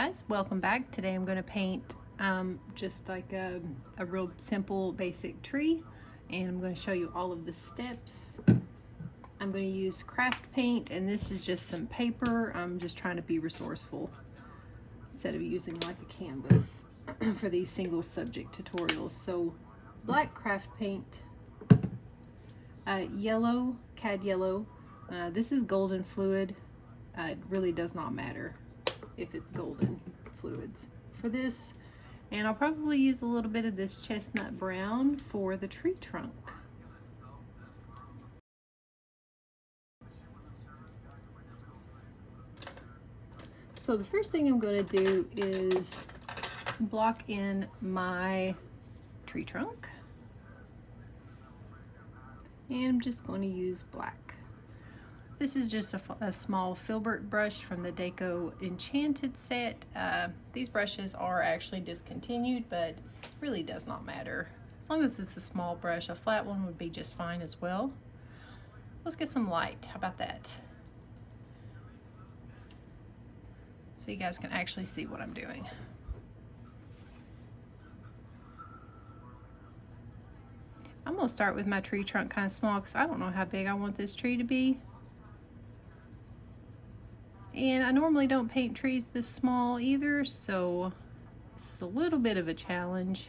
guys, welcome back. Today I'm going to paint just like a real simple basic tree, and I'm going to show you all of the steps. I'm going to use craft paint, and this is just some paper. I'm just trying to be resourceful instead of using like a canvas for these single subject tutorials. So black craft paint, yellow, cad yellow, this is golden fluid. It really does not matter if it's golden fluids for this, and I'll probably use a little bit of this chestnut brown for the tree trunk. So the first thing I'm going to do is block in my tree trunk, and I'm just going to use black. This is just a small filbert brush from the Deco Enchanted set. These brushes are actually discontinued, but it really does not matter. As long as it's a small brush, a flat one would be just fine as well. Let's get some light. How about that? So you guys can actually see what I'm doing. I'm gonna start with my tree trunk kind of small because I don't know how big I want this tree to be. And I normally don't paint trees this small either, so this is a little bit of a challenge.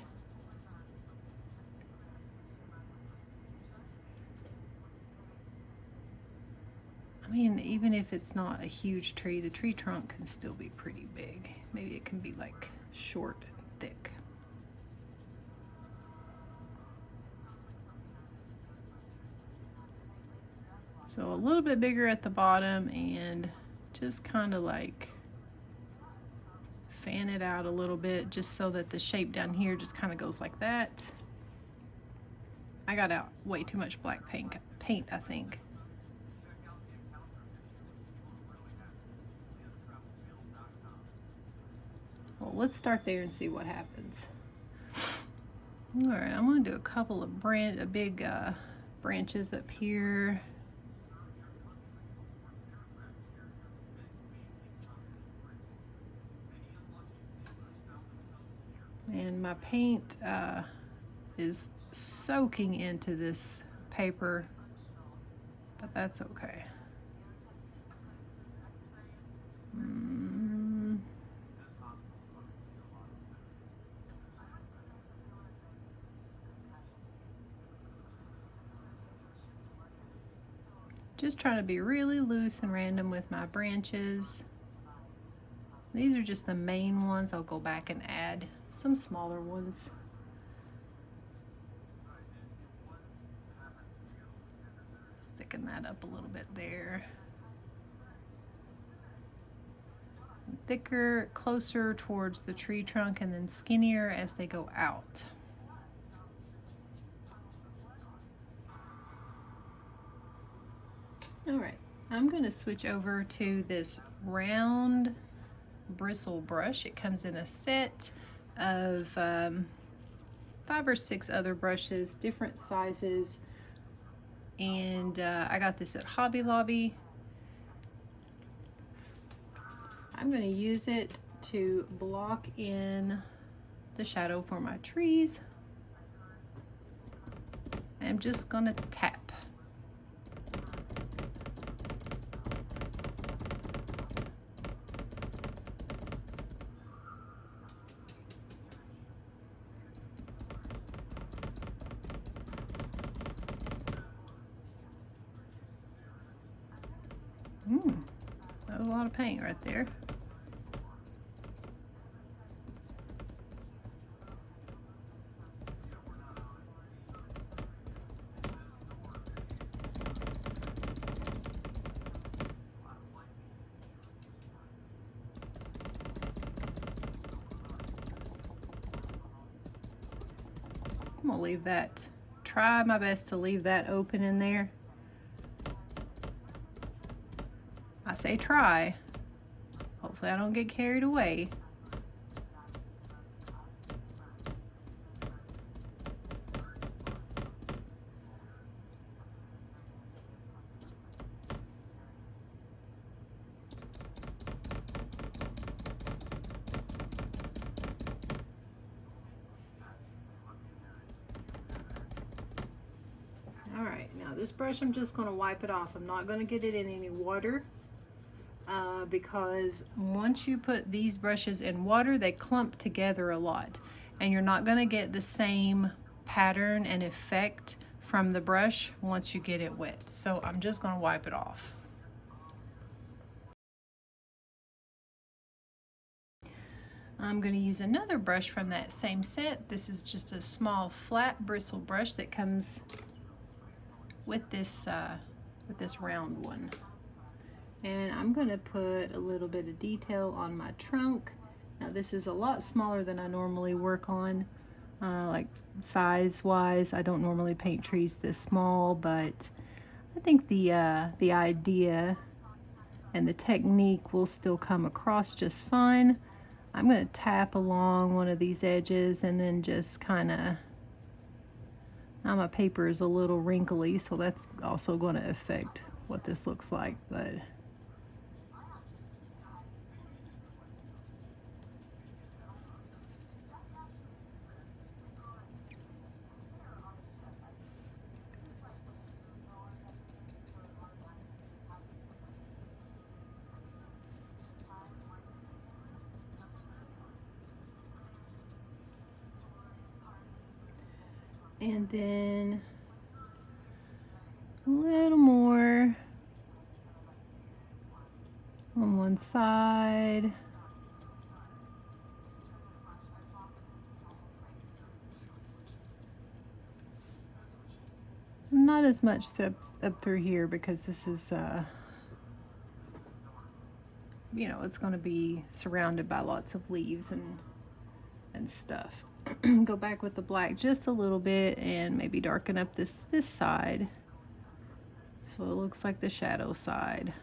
I mean, even if it's not a huge tree, the tree trunk can still be pretty big. Maybe it can be like short and thick. So a little bit bigger at the bottom, and just kind of like fan it out a little bit just so that the shape down here just kind of goes like that. I got out way too much black paint, I think. Well, let's start there and see what happens. All right, I'm going to do a couple of big branches up here. And my paint is soaking into this paper, but that's okay. Just trying to be really loose and random with my branches. These are just the main ones. I'll go back and add some smaller ones. Sticking that up a little bit there. Thicker, closer towards the tree trunk, and then skinnier as they go out. All right, I'm going to switch over to this round bristle brush. It comes in a set of 5 or 6 other brushes, different sizes, and I got this at Hobby Lobby. I'm going to use it to block in the shadow for my trees. I'm just going to tap. That was a lot of paint right there. I'm gonna leave that, try my best to leave that open in there. I say try. Hopefully I don't get carried away. Now this brush, I'm just going to wipe it off. I'm not going to get it in any water because once you put these brushes in water, they clump together a lot. And you're not going to get the same pattern and effect from the brush once you get it wet. So I'm just going to wipe it off. I'm going to use another brush from that same set. This is just a small flat bristle brush that comes with this round one. And I'm going to put a little bit of detail on my trunk. Now this is a lot smaller than I normally work on, like size-wise. I don't normally paint trees this small, but I think the idea and the technique will still come across just fine. I'm going to tap along one of these edges and then just kind of, now my paper is a little wrinkly, so that's also going to affect what this looks like, but and then a little more on one side. Not as much up through here because this is, you know, it's going to be surrounded by lots of leaves and stuff. Go back with the black just a little bit and maybe darken up this side so it looks like the shadow side.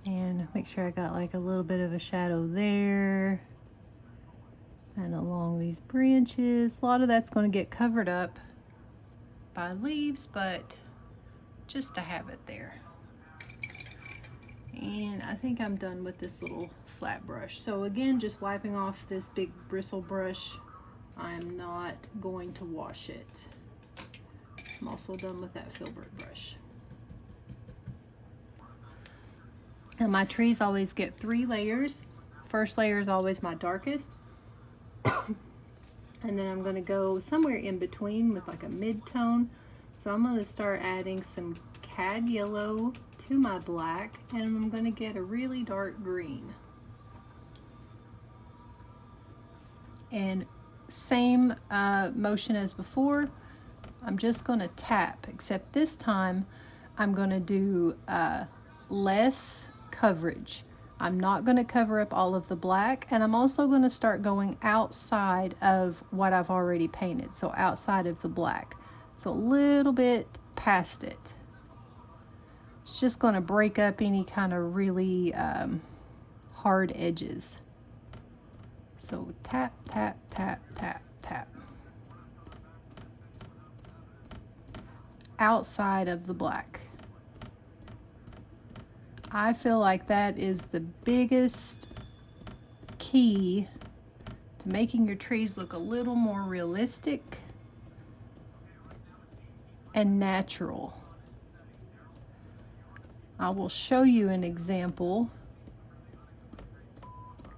And make sure I got like a little bit of a shadow there and along these branches. A lot of that's going to get covered up by leaves, but just to have it there. And I think I'm done with this little flat brush. So again, just wiping off this big bristle brush. I'm not going to wash it. I'm also done with that filbert brush. And my trees always get 3 layers. First layer is always my darkest. And then I'm going to go somewhere in between with like a mid-tone. So I'm going to start adding some cad yellow to my black, and I'm going to get a really dark green. And same motion as before. I'm just going to tap, except this time I'm going to do less coverage. I'm not going to cover up all of the black, and I'm also going to start going outside of what I've already painted, so outside of the black, so a little bit past it. It's just going to break up any kind of really hard edges. So tap, tap, tap, tap, tap. Outside of the black. I feel like that is the biggest key to making your trees look a little more realistic and natural. I will show you an example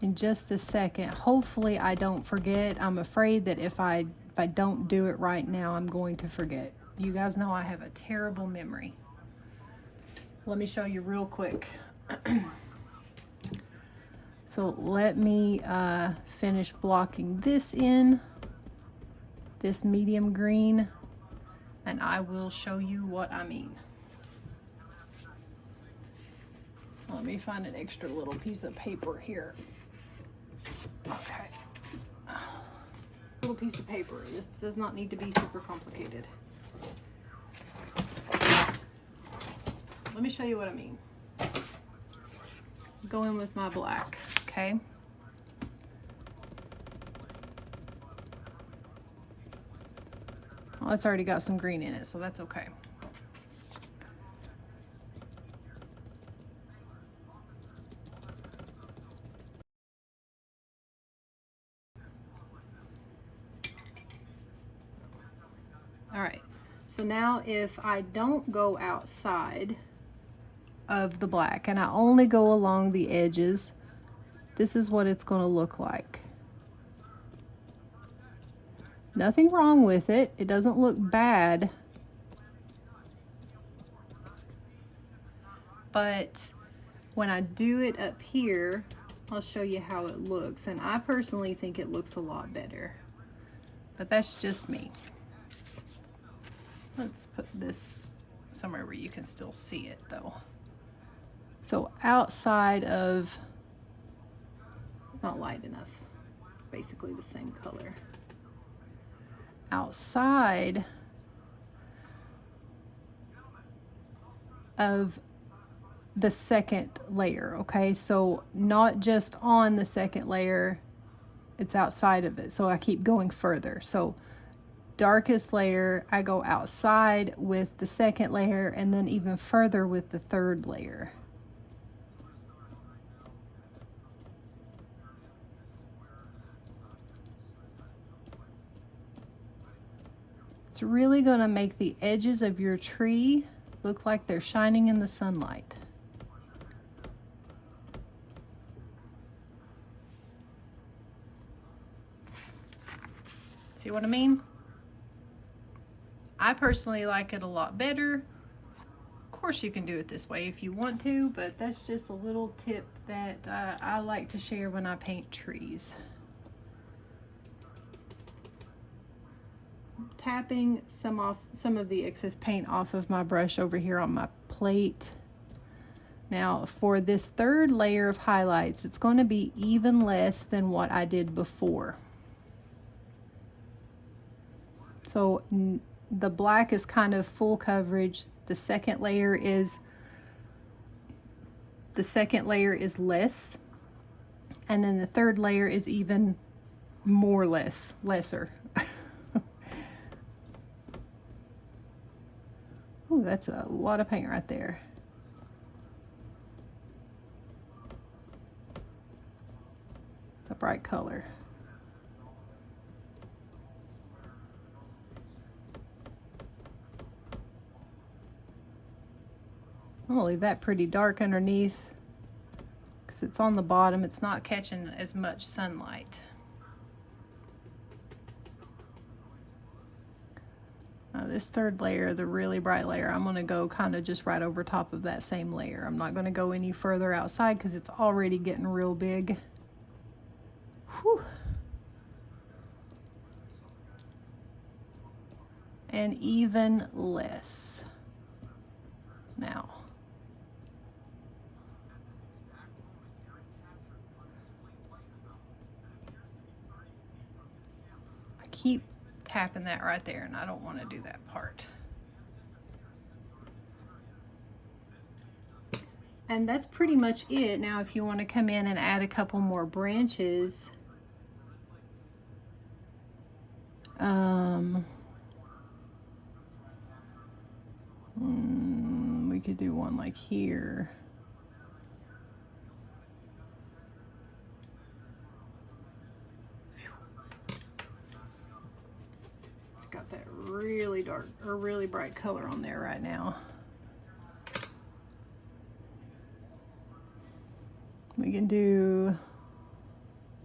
in just a second. Hopefully I don't forget. I'm afraid that if I don't do it right now, I'm going to forget. You guys know I have a terrible memory. Let me show you real quick. So let me finish blocking this in, this medium green, and I will show you what I mean. Let me find an extra little piece of paper here. Okay. Little piece of paper. This does not need to be super complicated. Let me show you what I mean. Go in with my black. okay? Well, it's already got some green in it, so that's okay. All right, so now if I don't go outside of the black and I only go along the edges, this is what it's going to look like. Nothing wrong with it. It doesn't look bad. But when I do it up here, I'll show you how it looks. And I personally think it looks a lot better. But that's just me. Let's put this somewhere where you can still see it though. So outside of, not light enough, basically the same color. Outside of the second layer, okay? So not just on the second layer, it's outside of it. So I keep going further. So darkest layer, I go outside with the second layer and then even further with the third layer. It's really going to make the edges of your tree look like they're shining in the sunlight. See what I mean? I personally like it a lot better. Of course you can do it this way if you want to, but that's just a little tip that I like to share when I paint trees. Tapping some of the excess paint off of my brush over here on my plate. Now for this third layer of highlights, it's going to be even less than what I did before. So the black is kind of full coverage. The second layer is less, and then the third layer is even more lesser. Ooh, that's a lot of paint right there. It's a bright color. I'm gonna leave that pretty dark underneath because it's on the bottom. It's not catching as much sunlight. This third layer, the really bright layer, I'm gonna go kind of just right over top of that same layer. I'm not gonna go any further outside because it's already getting real big. Whew. And even less now. I keep tapping that right there and I don't want to do that part. And that's pretty much it. Now if you want to come in and add a couple more branches, we could do one like here. Got that really dark or really bright color on there right now. We can do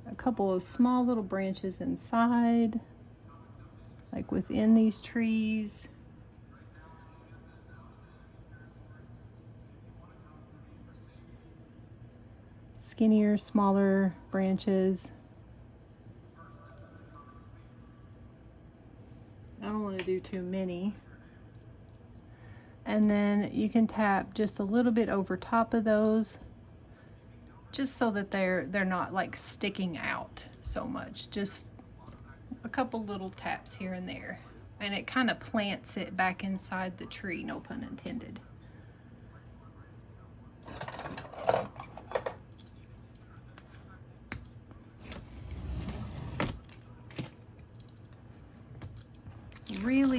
a couple of small little branches inside, like within these trees. Skinnier, smaller branches. I don't want to do too many. And then you can tap just a little bit over top of those, just so that they're not like sticking out so much. Just a couple little taps here and there. And it kind of plants it back inside the tree, no pun intended.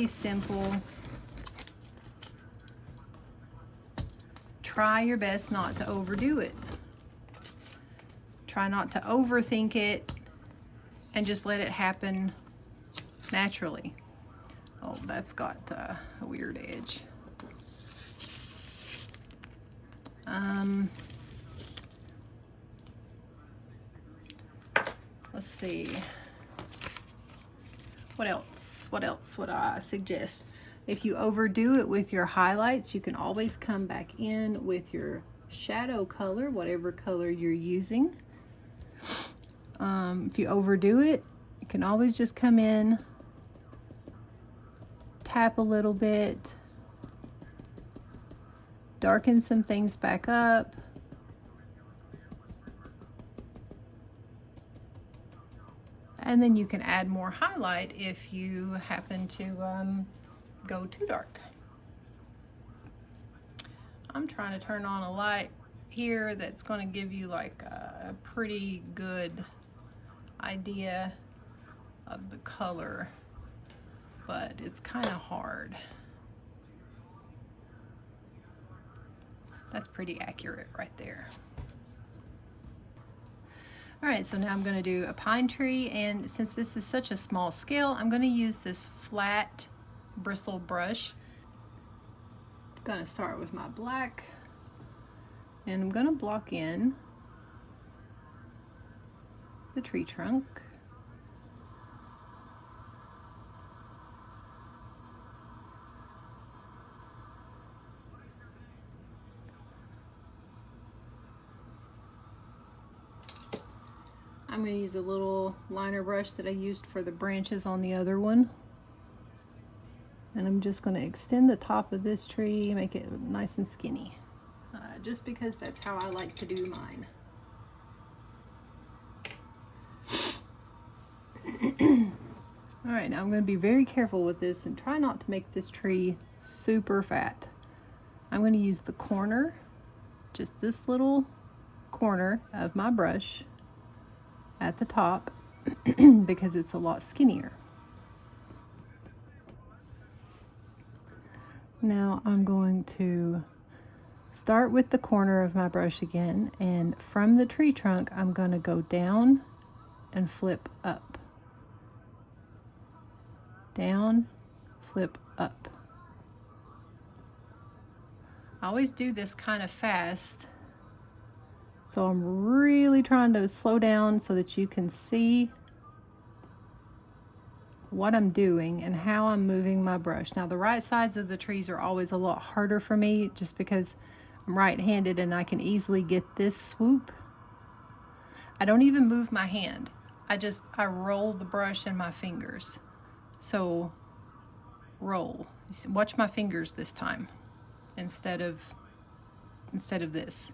simple. Try your best not to overdo it. Try not to overthink it and just let it happen naturally. Oh, that's got a weird edge. Let's see. What else? What else would I suggest? If you overdo it with your highlights, you can always come back in with your shadow color, whatever color you're using. If you overdo it, you can always just come in, tap a little bit, darken some things back up. And then you can add more highlight if you happen to go too dark. I'm trying to turn on a light here that's going to give you like a pretty good idea of the color, but it's kind of hard. That's pretty accurate right there. All right, so now I'm going to do a pine tree, and since this is such a small scale, I'm going to use this flat bristle brush. I'm going to start with my black, and I'm going to block in the tree trunk. I'm going to use a little liner brush that I used for the branches on the other one. And I'm just going to extend the top of this tree, make it nice and skinny. Just because that's how I like to do mine. Alright, now I'm going to be very careful with this and try not to make this tree super fat. I'm going to use the corner, just this little corner of my brush at the top because it's a lot skinnier. Now I'm going to start with the corner of my brush again, and from the tree trunk I'm going to go down and flip up. Down, flip up. I always do this kind of fast, so I'm really trying to slow down so that you can see what I'm doing and how I'm moving my brush. Now the right sides of the trees are always a lot harder for me just because I'm right-handed and I can easily get this swoop. I don't even move my hand. I roll the brush in my fingers. So roll. Watch my fingers this time instead of this.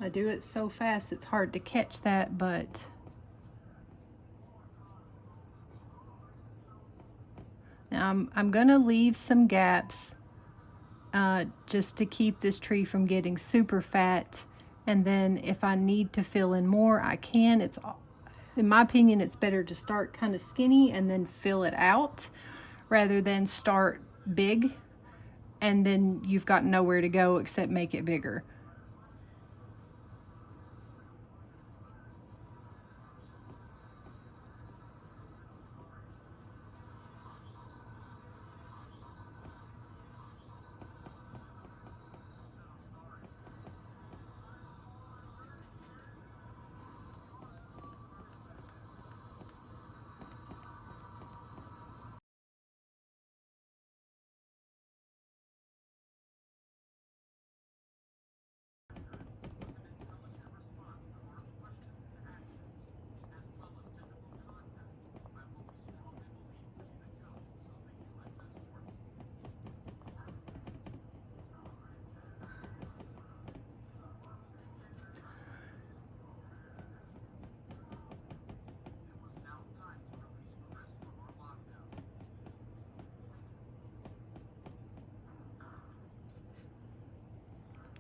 I do it so fast it's hard to catch that, but now I'm gonna leave some gaps just to keep this tree from getting super fat, and then if I need to fill in more I can. It's, in my opinion, it's better to start kind of skinny and then fill it out rather than start big and then you've got nowhere to go except make it bigger.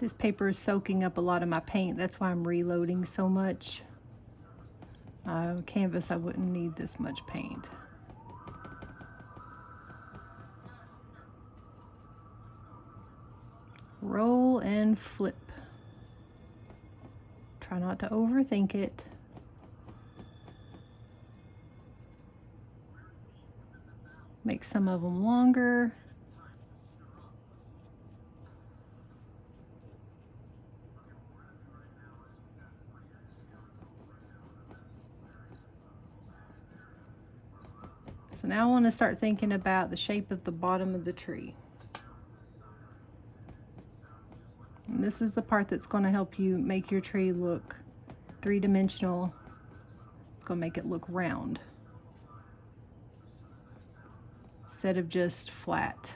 This paper is soaking up a lot of my paint. That's why I'm reloading so much. Canvas, I wouldn't need this much paint. Roll and flip. Try not to overthink it. Make some of them longer. So now I want to start thinking about the shape of the bottom of the tree. And this is the part that's going to help you make your tree look three-dimensional. It's going to make it look round instead of just flat.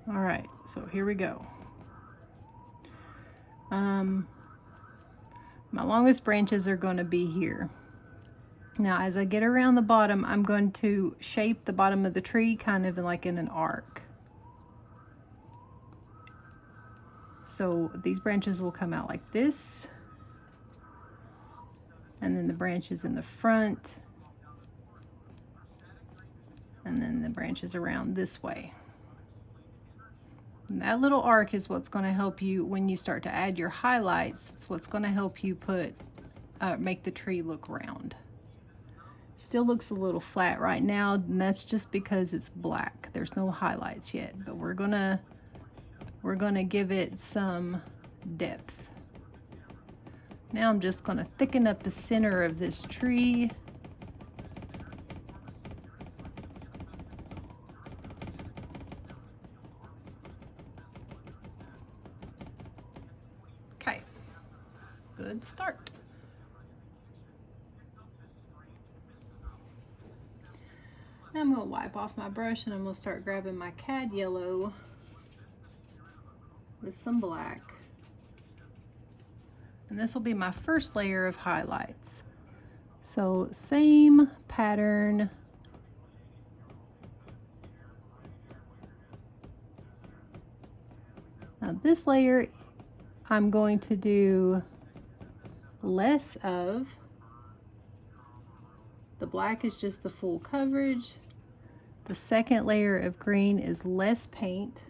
All right, so here we go. My longest branches are going to be here. Now, as I get around the bottom, I'm going to shape the bottom of the tree kind of like in an arc. So these branches will come out like this, and then the branches in the front, and then the branches around this way. And that little arc is what's going to help you when you start to add your highlights. It's what's going to help you make the tree look round. Still looks a little flat right now, and that's just because it's black. There's no highlights yet, but we're gonna give it some depth. Now I'm just gonna thicken up the center of this tree. Okay, good start. Now I'm going to wipe off my brush and I'm going to start grabbing my cad yellow with some black. And this will be my first layer of highlights. So same pattern. Now this layer I'm going to do less of. The black is just the full coverage. The second layer of green is less paint.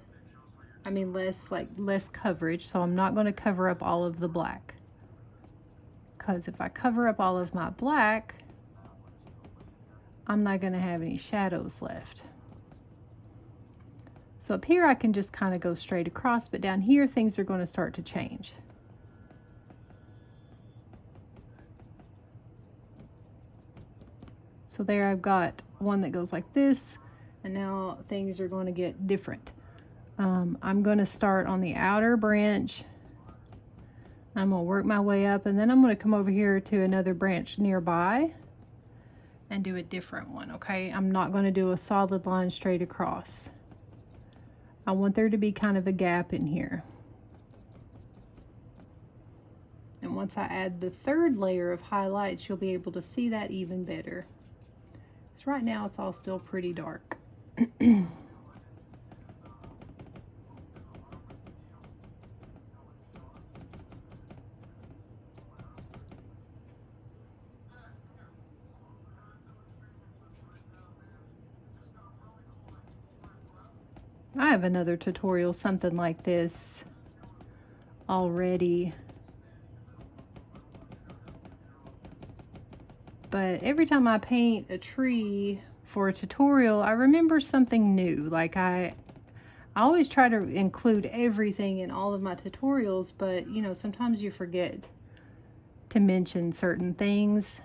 I mean less coverage, so I'm not going to cover up all of the black. Because if I cover up all of my black, I'm not going to have any shadows left. So up here I can just kind of go straight across, but down here things are going to start to change. So there I've got one that goes like this, and now things are going to get different. I'm going to start on the outer branch. I'm going to work my way up, and then I'm going to come over here to another branch nearby and do a different one, okay? I'm not going to do a solid line straight across. I want there to be kind of a gap in here. And once I add the third layer of highlights, you'll be able to see that even better. So right now it's all still pretty dark. I have another tutorial, something like this already. But every time I paint a tree for a tutorial, I remember something new. Like I always try to include everything in all of my tutorials, but you know, sometimes you forget to mention certain things.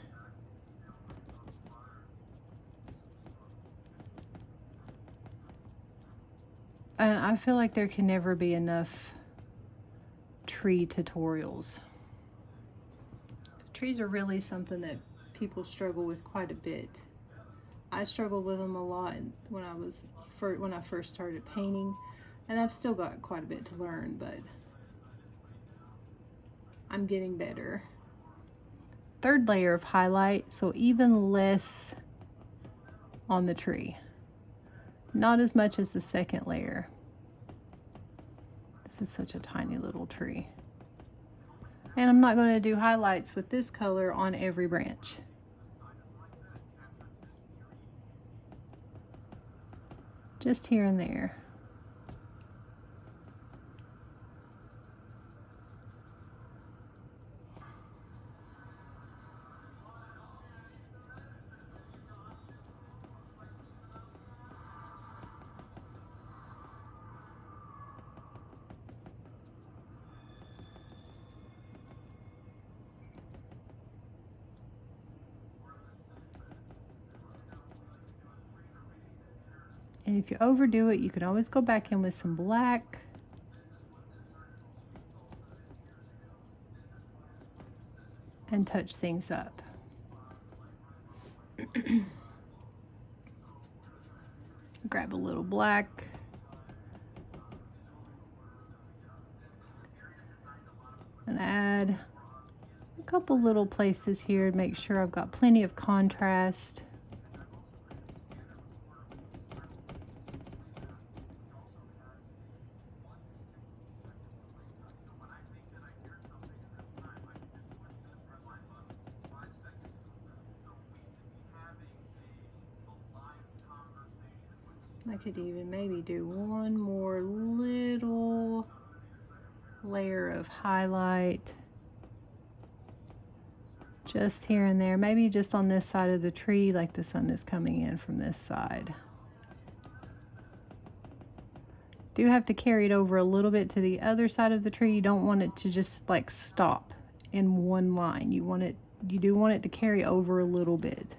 And I feel like there can never be enough tree tutorials. Trees are really something that people struggle with quite a bit. I struggled with them a lot when I first started painting, and I've still got quite a bit to learn, but I'm getting better. third layer of highlight, so even less on the tree. Not as much as the second layer. This is such a tiny little tree. And I'm not going to do highlights with this color on every branch. Just here and there. And if you overdo it, you can always go back in with some black. And touch things up. Grab a little black. And add a couple little places here to make sure I've got plenty of contrast. I could even maybe do one more little layer of highlight just here and there, maybe just on this side of the tree, like the sun is coming in from this side. Do have to carry it over a little bit to the other side of the tree. You don't want it to just like stop in one line. You do want it to carry over a little bit.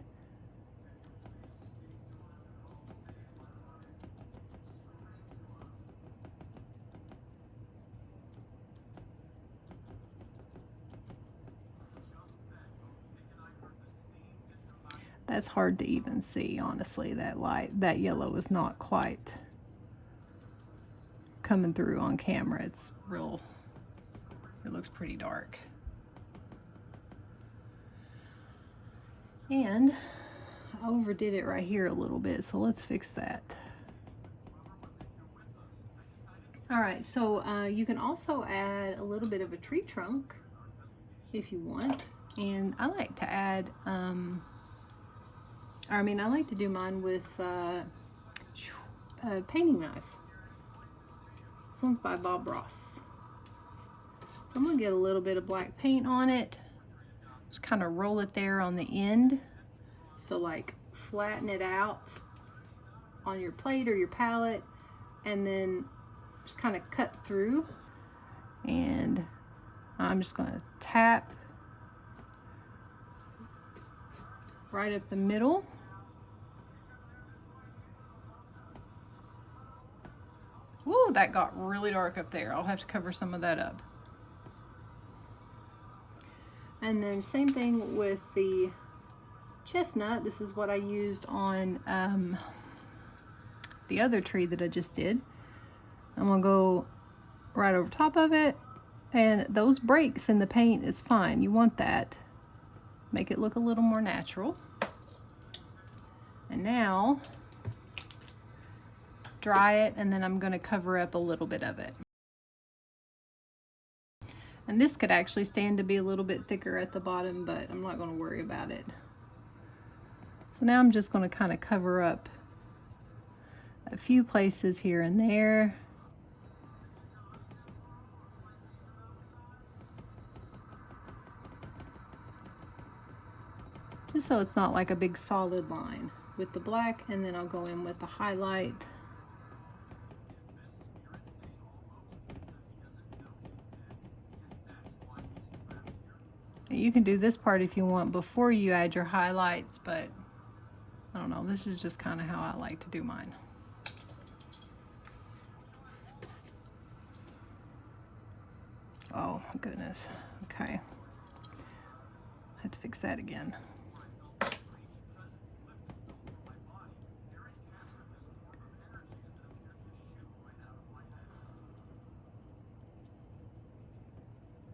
That's hard to even see, honestly. That yellow is not quite coming through on camera. It looks pretty dark. And I overdid it right here a little bit, so let's fix that. All right, so you can also add a little bit of a tree trunk if you want. And I like to add, I like to do mine with a painting knife. This one's by Bob Ross. So I'm gonna get a little bit of black paint on it. Just kind of roll it there on the end. So like flatten it out on your plate or your palette, and then just kind of cut through. And I'm just gonna tap right up the middle. Ooh, that got really dark up there. I'll have to cover some of that up. And then same thing with the chestnut. This is what I used on the other tree that I just did. I'm gonna go right over top of it, and those breaks in the paint is fine. You want that. Make it look a little more natural. And now dry it, and then I'm going to cover up a little bit of it. And this could actually stand to be a little bit thicker at the bottom, but I'm not going to worry about it. So now I'm just going to kind of cover up a few places here and there. Just so it's not like a big solid line with the black, and then I'll go in with the highlight. You can do this part if you want before you add your highlights, but I don't know, this is just kind of how I like to do mine. Oh my goodness, okay. I had to fix that again.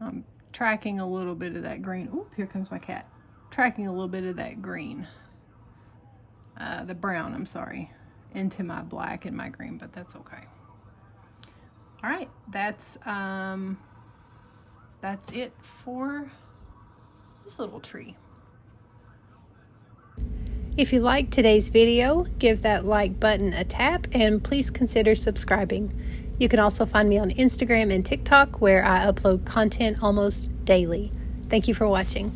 I'm tracking a little bit of that green. Oop, here comes my cat. tracking a little bit of that green, the brown, I'm sorry, into my black and my green, but that's okay. All right, that's it for this little tree. If you liked today's video, give that like button a tap and please consider subscribing. You can also find me on Instagram and TikTok where I upload content almost daily. Thank you for watching.